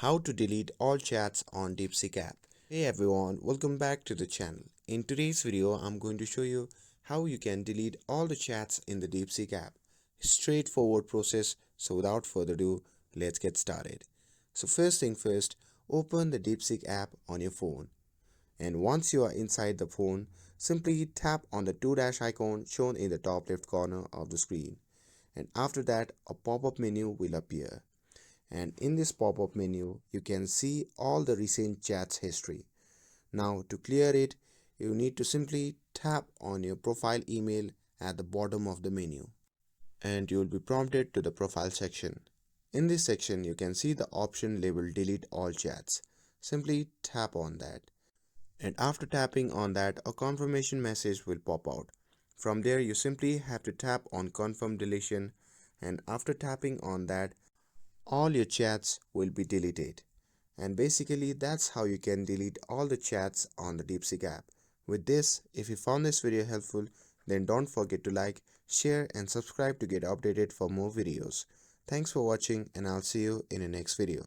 How to delete all chats on DeepSeek app. Hey everyone, welcome back to the channel. In today's video, I'm going to show you how you can delete all the chats in the DeepSeek app. Straightforward process, so without further ado, let's get started. So first thing first, open the DeepSeek app on your phone. And once you are inside the phone, simply tap on the two dash icon shown in the top left corner of the screen. And after that, a pop-up menu will appear. And in this pop-up menu you can see all the recent chats history. Now to clear it, you need to simply tap on your profile email at the bottom of the menu and you will be prompted to the profile section. In this section you can see the option labeled delete all chats. Simply tap on that, and after tapping on that, a confirmation message will pop out. From there you simply have to tap on confirm deletion, and after tapping on that, all your chats will be deleted. And basically that's how you can delete all the chats on the DeepSeek app. With this, if you found this video helpful, then don't forget to like, share and subscribe to get updated for more videos. Thanks for watching and I'll see you in the next video.